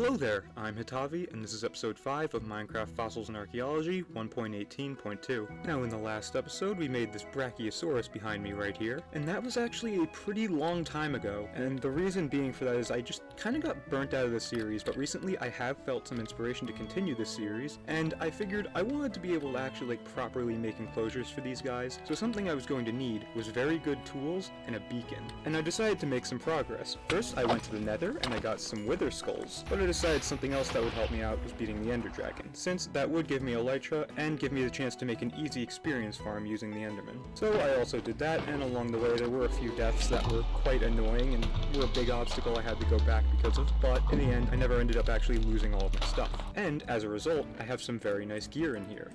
Hello there, I'm Hitavi, and this is episode 5 of Minecraft Fossils and Archaeology 1.18.2. Now in the last episode we made this Brachiosaurus behind me right here, and that was actually a pretty long time ago, and the reason being for that is I just kinda got burnt out of the series, but recently I have felt some inspiration to continue this series, and I figured I wanted to be able to actually properly make enclosures for these guys, so something I was going to need was very good tools and a beacon. And I decided to make some progress. First I went to the Nether and I got some wither skulls, but I decided something else that would help me out was beating the Ender Dragon, since that would give me elytra and give me the chance to make an easy experience farm using the Enderman. So I also did that, and along the way there were a few deaths that were quite annoying and were a big obstacle I had to go back because of, but in the end I never ended up actually losing all of my stuff. And as a result, I have some very nice gear in here.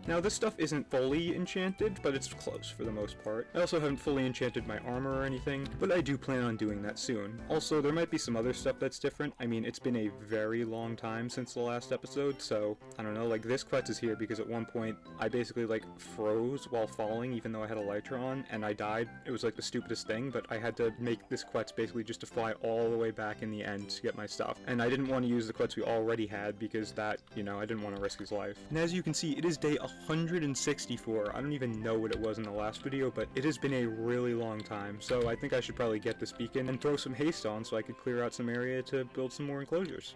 Now this stuff isn't fully enchanted, but it's close for the most part. I also haven't fully enchanted my armor or anything, but I do plan on doing that soon. Also, there might be some other stuff that's different. I mean, it's been a very long time since the last episode, so I don't know, like this quetz is here because at one point I basically froze while falling even though I had elytra on, and I died. It was like the stupidest thing, but I had to make this quetz basically just to fly all the way back in the end to get my stuff. And I didn't want to use the quetz we already had because that, I didn't want to risk his life. And as you can see, it is day 164. I don't even know what it was in the last video, but it has been a really long time, so I think I should probably get this beacon and throw some haste on so I could clear out some area to build some more enclosures.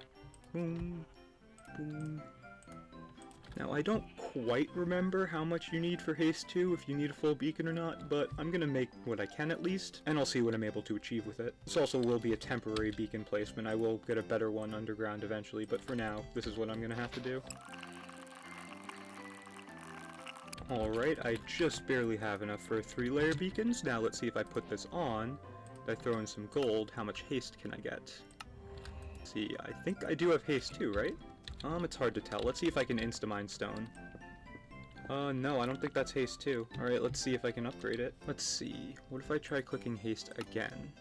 Boom, boom. Now I don't quite remember how much you need for haste 2, if you need a full beacon or not, but I'm gonna make what I can at least, and I'll see what I'm able to achieve with it. This also will be a temporary beacon placement. I will get a better one underground eventually, but for now, this is what I'm gonna have to do. Alright, I just barely have enough for 3-layer beacons. Now let's see if I put this on, if I throw in some gold, how much haste can I get? Let's see, I think I do have haste too, right? It's hard to tell. Let's see if I can insta-mine stone. No, I don't think that's haste 2. Alright, let's see if I can upgrade it. Let's see, what if I try clicking haste again?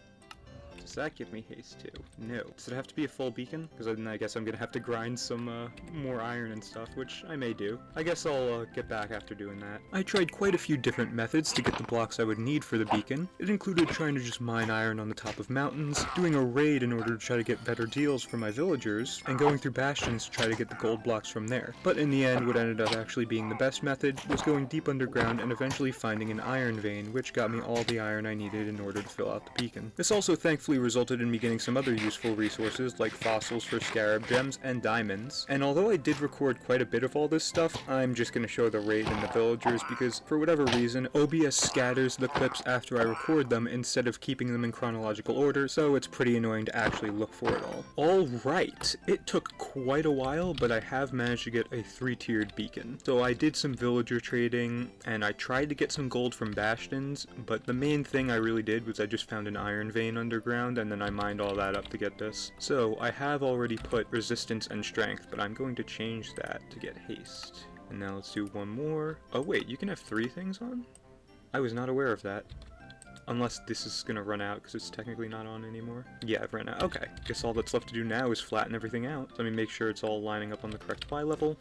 Does that give me haste 2? No. Does it have to be a full beacon? Because then I guess I'm gonna have to grind some more iron and stuff, which I may do. I guess I'll get back after doing that. I tried quite a few different methods to get the blocks I would need for the beacon. It included trying to just mine iron on the top of mountains, doing a raid in order to try to get better deals for my villagers, and going through bastions to try to get the gold blocks from there. But in the end, what ended up actually being the best method was going deep underground and eventually finding an iron vein, which got me all the iron I needed in order to fill out the beacon. This also thankfully resulted in me getting some other useful resources like fossils for scarab gems and diamonds. And although I did record quite a bit of all this stuff, I'm just gonna show the raid and the villagers because for whatever reason, OBS scatters the clips after I record them instead of keeping them in chronological order, so it's pretty annoying to actually look for it all. Alright, it took quite a while, but I have managed to get a 3-tiered beacon. So I did some villager trading, and I tried to get some gold from bastions, but the main thing I really did was I just found an iron vein underground, and then I mined all that up to get this. So I have already put resistance and strength, but I'm going to change that to get haste. And now let's do one more. Oh wait, you can have 3 things on? I was not aware of that. Unless this is gonna run out because it's technically not on anymore. Yeah, I've run out. Okay, guess all that's left to do now is flatten everything out. Let me make sure it's all lining up on the correct Y level.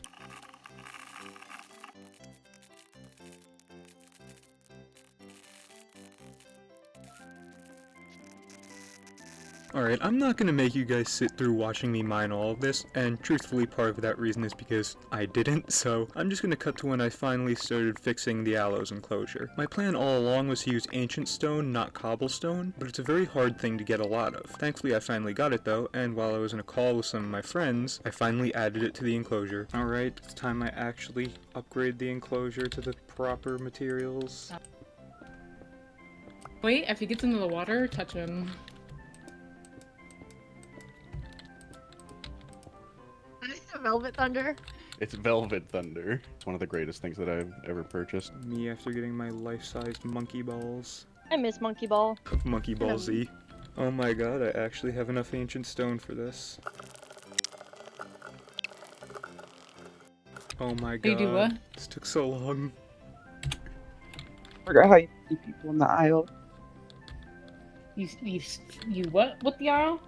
Alright, I'm not gonna make you guys sit through watching me mine all of this, and truthfully part of that reason is because I didn't, so I'm just gonna cut to when I finally started fixing the aloes enclosure. My plan all along was to use ancient stone, not cobblestone, but it's a very hard thing to get a lot of. Thankfully I finally got it though, and while I was in a call with some of my friends, I finally added it to the enclosure. Alright, it's time I actually upgrade the enclosure to the proper materials. Wait, if he gets into the water, touch him. Velvet Thunder. It's Velvet Thunder. It's one of the greatest things that I've ever purchased. Me after getting my life-sized monkey balls. I miss Monkey Ball. Of Monkey Ball Z. Oh my god, I actually have enough ancient stone for this. Oh my god. You do what? This took so long. I forgot how you see people in the aisle. You what? What the aisle?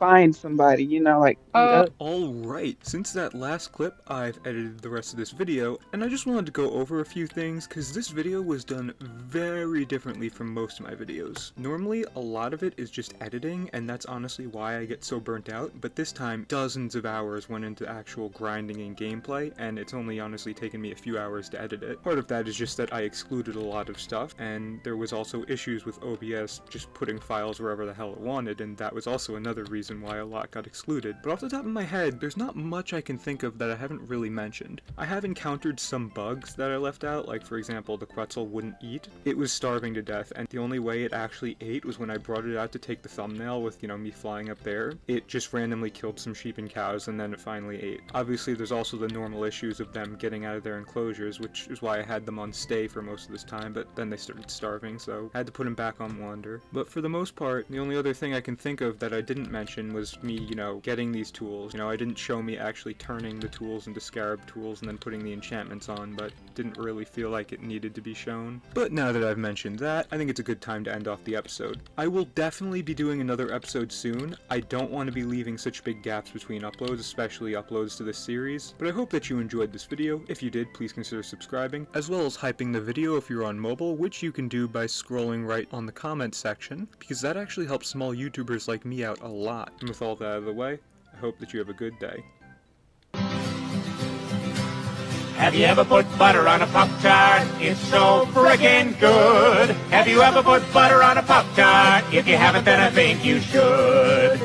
find somebody, like meet up. Alright, since that last clip, I've edited the rest of this video, and I just wanted to go over a few things, because this video was done very differently from most of my videos. Normally, a lot of it is just editing, and that's honestly why I get so burnt out, but this time, dozens of hours went into actual grinding and gameplay, and it's only honestly taken me a few hours to edit it. Part of that is just that I excluded a lot of stuff, and there was also issues with OBS just putting files wherever the hell it wanted, and that was also another reason why a lot got excluded. But off the top of my head, there's not much I can think of that I haven't really mentioned. I have encountered some bugs that I left out, like for example, the Quetzal wouldn't eat. It was starving to death, and the only way it actually ate was when I brought it out to take the thumbnail with, me flying up there. It just randomly killed some sheep and cows, and then it finally ate. Obviously, there's also the normal issues of them getting out of their enclosures, which is why I had them on stay for most of this time, but then they started starving, so I had to put them back on wander. But for the most part, the only other thing I can think of that I didn't mention was me, getting these tools. I didn't show me actually turning the tools into scarab tools and then putting the enchantments on, but didn't really feel like it needed to be shown. But now that I've mentioned that, I think it's a good time to end off the episode. I will definitely be doing another episode soon. I don't want to be leaving such big gaps between uploads, especially uploads to this series, but I hope that you enjoyed this video. If you did, please consider subscribing, as well as hyping the video if you're on mobile, which you can do by scrolling right on the comments section, because that actually helps small YouTubers like me out a lot. And with all that out of the way, I hope that you have a good day. Have you ever put butter on a Pop-Tart? It's so frickin' good. Have you ever put butter on a Pop-Tart? If you haven't, then I think you should.